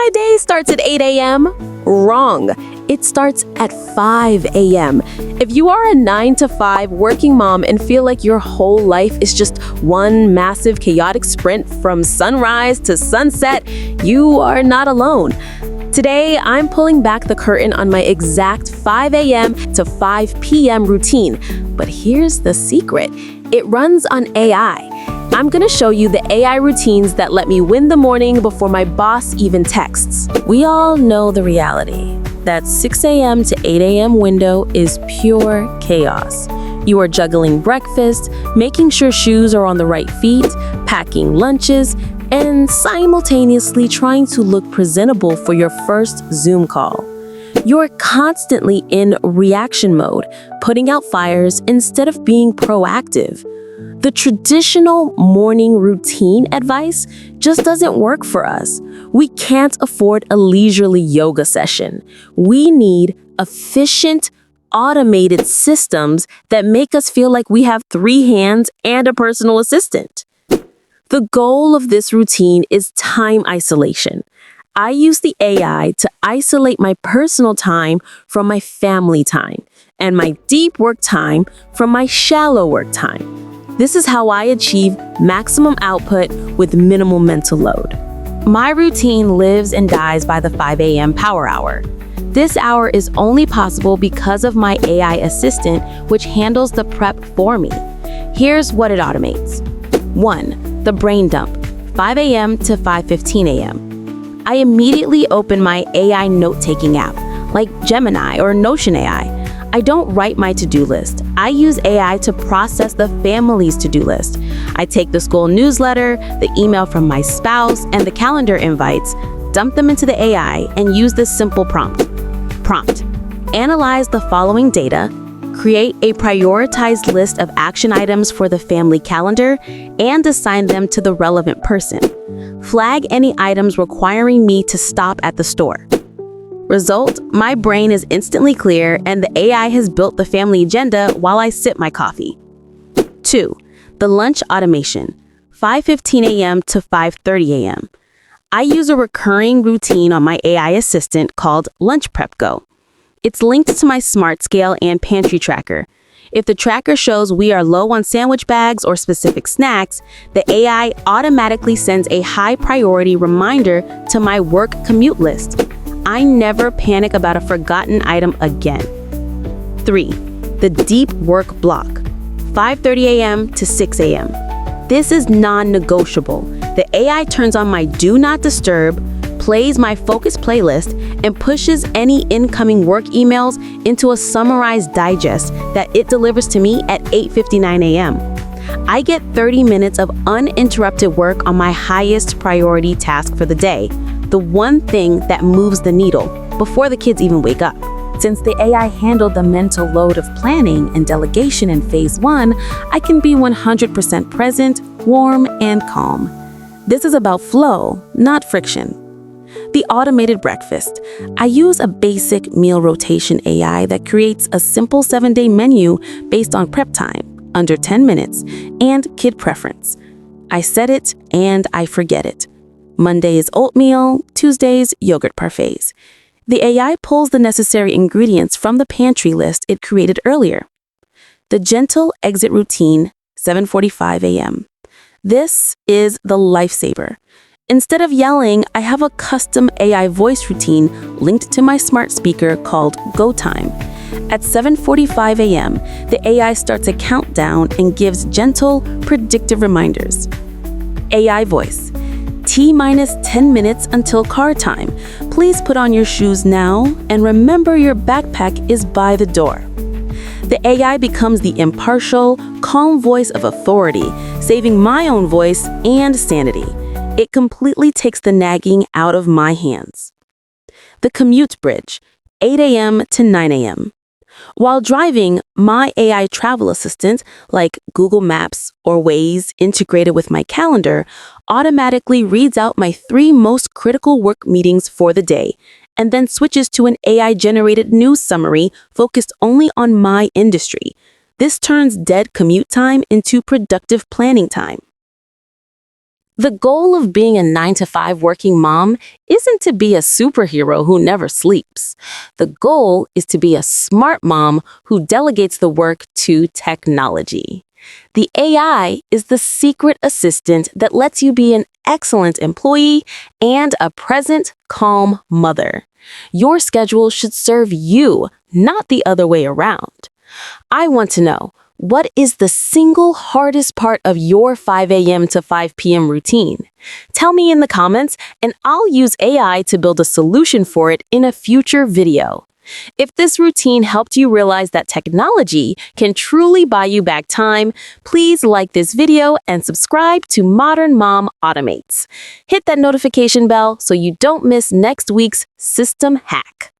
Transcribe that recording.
My day starts at 8 a.m. Wrong. It starts at 5 a.m. If you are a 9 to 5 working mom and feel like your whole life is just one massive chaotic sprint from sunrise to sunset, you are not alone. Today, I'm pulling back the curtain on my exact 5 a.m. to 5 p.m. routine. But here's the secret. It runs on AI. I'm gonna show you the AI routines that let me win the morning before my boss even texts. We all know the reality. That 6 a.m. to 8 a.m. window is pure chaos. You are juggling breakfast, making sure shoes are on the right feet, packing lunches, and simultaneously trying to look presentable for your first Zoom call. You're constantly in reaction mode, putting out fires instead of being proactive. The traditional morning routine advice just doesn't work for us. We can't afford a leisurely yoga session. We need efficient, automated systems that make us feel like we have 3 hands and a personal assistant. The goal of this routine is time isolation. I use the AI to isolate my personal time from my family time and my deep work time from my shallow work time. This is how I achieve maximum output with minimal mental load. My routine lives and dies by the 5 a.m. power hour. This hour is only possible because of my AI assistant, which handles the prep for me. Here's what it automates. 1. The brain dump, 5 a.m. to 5:15 a.m. I immediately open my AI note-taking app, like Gemini or Notion AI. I don't write my to-do list. I use AI to process the family's to-do list. I take the school newsletter, the email from my spouse, and the calendar invites, dump them into the AI, and use this simple prompt. Analyze the following data, create a prioritized list of action items for the family calendar, and assign them to the relevant person. Flag any items requiring me to stop at the store. Result, my brain is instantly clear and the AI has built the family agenda while I sip my coffee. 2. The lunch automation, 5:15 a.m. to 5:30 a.m. I use a recurring routine on my AI assistant called Lunch Prep Go. It's linked to my Smart Scale and Pantry Tracker. If the tracker shows we are low on sandwich bags or specific snacks, the AI automatically sends a high priority reminder to my work commute list. I never panic about a forgotten item again. 3. The deep work block, 5:30 a.m. to 6 a.m. This is non-negotiable. The AI turns on my Do Not Disturb, plays my focus playlist, and pushes any incoming work emails into a summarized digest that it delivers to me at 8:59 a.m. I get 30 minutes of uninterrupted work on my highest priority task for the day, the one thing that moves the needle before the kids even wake up. Since the AI handled the mental load of planning and delegation in phase 1, I can be 100% present, warm, and calm. This is about flow, not friction. The automated breakfast. I use a basic meal rotation AI that creates a simple 7-day menu based on prep time, under 10 minutes, and kid preference. I set it and I forget it. Mondays oatmeal, Tuesdays yogurt parfaits. The AI pulls the necessary ingredients from the pantry list it created earlier. The gentle exit routine, 7:45 a.m. This is the lifesaver. Instead of yelling, I have a custom AI voice routine linked to my smart speaker called Go Time. At 7:45 a.m., the AI starts a countdown and gives gentle, predictive reminders. AI voice. T-minus 10 minutes until car time. Please put on your shoes now and remember your backpack is by the door. The AI becomes the impartial, calm voice of authority, saving my own voice and sanity. It completely takes the nagging out of my hands. The commute bridge, 8 a.m. to 9 a.m. While driving, my AI travel assistant, like Google Maps or Waze integrated with my calendar, automatically reads out my 3 most critical work meetings for the day, and then switches to an AI-generated news summary focused only on my industry. This turns dead commute time into productive planning time. The goal of being a 9 to 5 working mom isn't to be a superhero who never sleeps. The goal is to be a smart mom who delegates the work to technology. The AI is the secret assistant that lets you be an excellent employee and a present, calm mother. Your schedule should serve you, not the other way around. I want to know, what is the single hardest part of your 5 a.m. to 5 p.m. routine? Tell me in the comments, and I'll use AI to build a solution for it in a future video. If this routine helped you realize that technology can truly buy you back time, please like this video and subscribe to Modern Mom Automates. Hit that notification bell so you don't miss next week's system hack.